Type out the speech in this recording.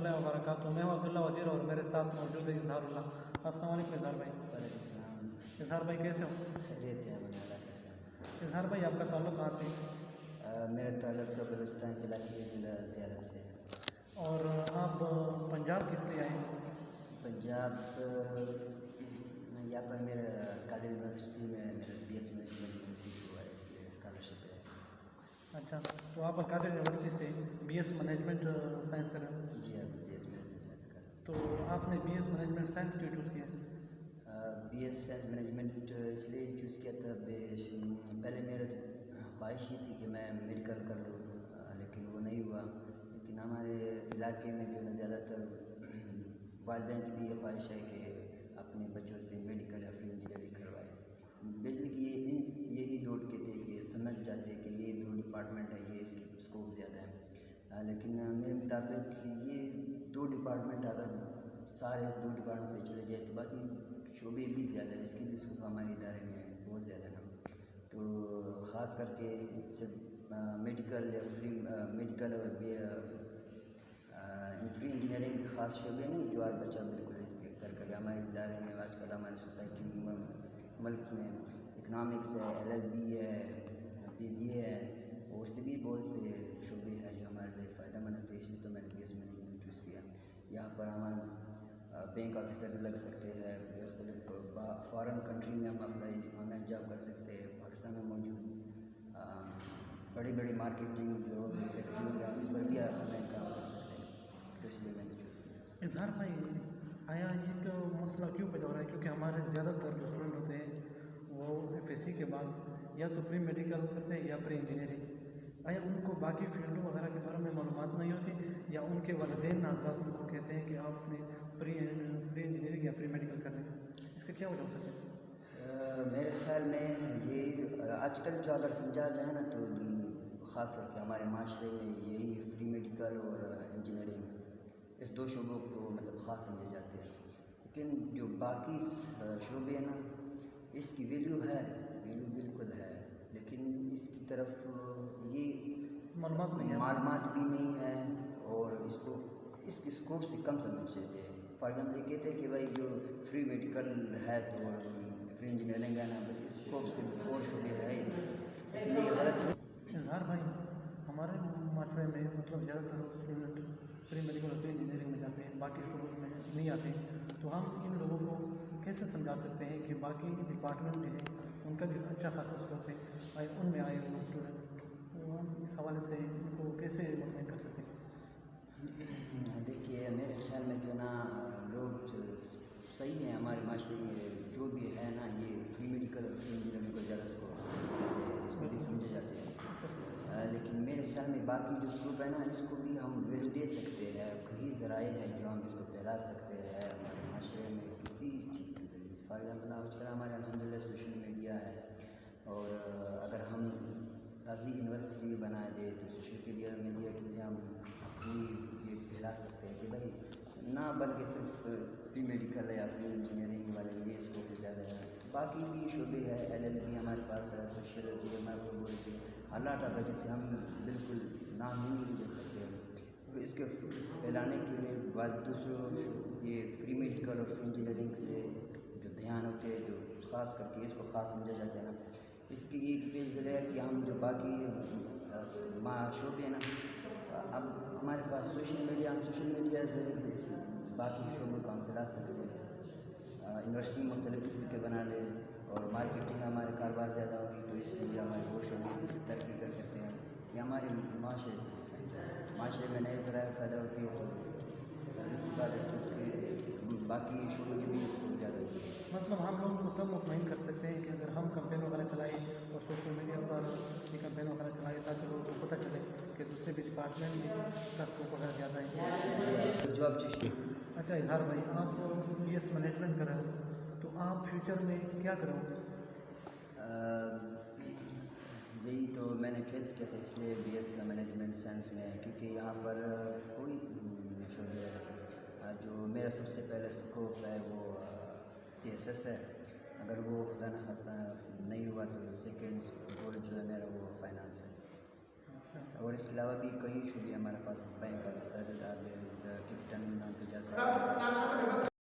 रहमतुल्लाहि व बरकातुहू। मैं हूं अब्दुल्ला वज़ीर और मेरे साथ मौजूद है इज़हारुल्लाह। अस्सलाम वालेकुम इज़हार भाई। इज़हार भाई कैसे हो? खैरियत है बनाला कैसे? इज़हार भाई आपका ताल्लुक़ कहाँ से? मेरा ताल्लुक़ तो बलूचिस्तान जिला की ज़ियारत से है। और आप पंजाब किस लिए आए? पंजाब यहाँ पर मेरा कादिर यूनिवर्सिटी में मेरा BS मैनेजमेंट में सीट हुआ है, इसलिए स्कॉलरशिप है। अच्छा, तो आप कादिर यूनिवर्सिटी से BS मैनेजमेंट साइंस कर रहे हो? जी हाँ, BS मैनेजमेंट साइंस कर रहा हूँ। तो आपने BS मैनेजमेंट साइंस क्यों चूज़ किया? BS साइंस मैनेजमेंट इसलिए चूज़ किया था, पहले मेरा ख्वाहिश ये थी कि मैं मेडिकल कर लूँ, लेकिन वो नहीं हुआ। लेकिन हमारे इलाके में जो है ज़्यादातर वालिदैन की भी ये ख्वाहिश है कि अपने बच्चों से मेडिकल या फिर इंजीनियरिंग करवाए। बेसिकली यही दो के थे कि समझ जाते कि ये दो डिपार्टमेंट है, ये इसकी स्कोप ज़्यादा है। लेकिन मेरे मुताबिक ये दो डिपार्टमेंट अगर सारे इस दो डिपार्टमेंट पे चले जाए तो बाकी शोबे भी ज़्यादा है, इसकी भी स्कोप हमारे इदारे में बहुत ज़्यादा है। तो ख़ास करके सिर्फ मेडिकल या फ्री मेडिकल और फ्री इंजीनियरिंग ख़ास शोबे नहीं जो आज बच्चा बिल्कुल इस पर कर हमारे इदारे में आजकल हमारी सोसाइटी में मुल्क में इकनॉमिक्स है, LLB है, BBA है और से भी बहुत से शोबे हैं जो हमारे लिए फ़ायदेमंद है। इसलिए तो मैंने BS मैनेजमेंट चूज़ किया। यहाँ पर हमारे बैंक ऑफिसर लग सकते हैं, फॉरेन कंट्री में हम ऑनलाइन जॉब कर सकते हैं। पाकिस्तान में मौजूद बड़ी बड़ी मार्केटिंग जो फैक्ट्री है इस पर भी ऑनलाइन काम कर सकते हैं, तो इसलिए मैंने चूज़ किया। इज़हार भाई, आया ये तो मसला क्यों पैदा हो रहा है? क्योंकि हमारे ज़्यादातर जो स्टूडेंट होते हैं वो FSC के बाद या तो प्री मेडिकल करते हैं या प्री इंजीनियरिंग। आया उनको बाकी फील्डों वगैरह के बारे में मालूमात नहीं होती या उनके वालिदैन हज़रात उनको कहते हैं कि आपने प्री इंजीनियरिंग या प्री मेडिकल करना है? इसका क्या वजह हो सकता है? मेरे ख़्याल में ये आजकल जो अगर समझा जाए ना तो ख़ास करके हमारे माशरे में यही प्री मेडिकल और इंजीनियरिंग इस दो शोबों को मतलब ख़ास समझे जाते हैं। लेकिन जो बाकी शोबे हैं ना, इसकी वैल्यू बिल्कुल है, लेकिन इसकी तरफ ये मालूमात भी नहीं है और इसकी स्कोप से कम समझते हैं। फॉर एग्जाम्पल ये कहते हैं कि भाई जो फ्री मेडिकल है तो फ्री इंजीनियरिंग है ना, तो स्कोप से और शोबे है ही नहीं, लेकिन ये गलत है। इज़हार भाई, हमारे माशरे में मतलब ज़्यादातर स्टूडेंट प्री मेडिकल और प्री इंजीनियरिंग में जाते हैं, बाकी शोबों में नहीं आते। तो हम इन लोगों को कैसे समझा सकते हैं कि बाकी डिपार्टमेंट जो है उनका भी अच्छा खासा स्कोप है, उनमें आए हुए स्टूडेंट, तो हम इस हवाले से उनको कैसे मुतमईन कर सकते हैं? देखिए, मेरे ख्याल में जो है ना लोग जो सही है हमारे माशरे में जो भी है ना, ये फ्री मेडिकल और फ्री इंजीनियरिंग को ज़्यादा स्कोप देते हैं, इसको भी समझे जाते हैं। लेकिन मेरे ख्याल में बाकी जो स्कोप है ना, इसको भी हम वैल्यू दे सकते हैं। कई ज़राए हैं जो हम इसको फैला सकते हैं हमारे माशरे में किसी चीज़ के जरिए। फॉर एग्जाम्पल आजकल हमारे अल्हम्दुलिल्लाह सोशल मीडिया है, और अगर हम ताज़ी यूनिवर्सिटी बना दे तो सोशल मीडिया के लिए हम अपनी ये फैला सकते हैं कि भाई ना, बल्कि सिर्फ प्री मेडिकल है या फिर इंजीनियरिंग वाले ये स्कोप ज़्यादा है। बाकी भी शोबे है, LLB हमारे पास है, सोशियोलॉजी हमारे को बोलते हैं, अल्लाह ताला जिसे हम बिल्कुल नाम ही नहीं दे सकते। तो इसके फैलाने के लिए बाद दूसरों ये फ्री मेडिकल और इंजीनियरिंग से जो ध्यान होते हैं, जो ख़ास करके इसको ख़ास समझा जाता है ना, इसकी एक पेज है कि हम जो बाकी शोबे हैं ना, अब हमारे पास सोशल मीडिया से बाकी शोबों को हम फैला सकते हैं। यूनिवर्सिटी मुख्तलिफ किस्म के बना ले और मार्केटिंग हमारे कारोबार ज़्यादा होगी, तो इसलिए हमारे वो शोबे तरक्की कर सकते हैं कि हमारे माशरे में नए ज़राए पैदा होती है, तो बाकी शोबों की भी ज़्यादा होती है। मतलब हम लोगों को तब मुतमईन कर सकते हैं कि अगर हम कैंपेन वगैरह चलाएँ और सोशल मीडिया पर ये कैंपेन वगैरह चलाएँ ताकि लोगों को पता चले कि दूसरे भी डिपार्टमेंट में का स्कोप वगैरह ज़्यादा है। जॉब चाहिए। अच्छा इज़हार भाई, आप BS मैनेजमेंट कर रहे हो तो आप फ्यूचर में क्या करोगे? यही तो मैंने चॉइस किया था इसलिए BS मैनेजमेंट साइंस में, क्योंकि यहाँ पर कोई शोबे जो मेरा सबसे पहले स्कोप है वो CSS है। अगर वो खुदा न खास्ता नहीं हुआ तो सेकेंड गोल जो है मेरा वो फाइनेंस है। और इसके अलावा भी कई शोबे हमारे पास बैंक का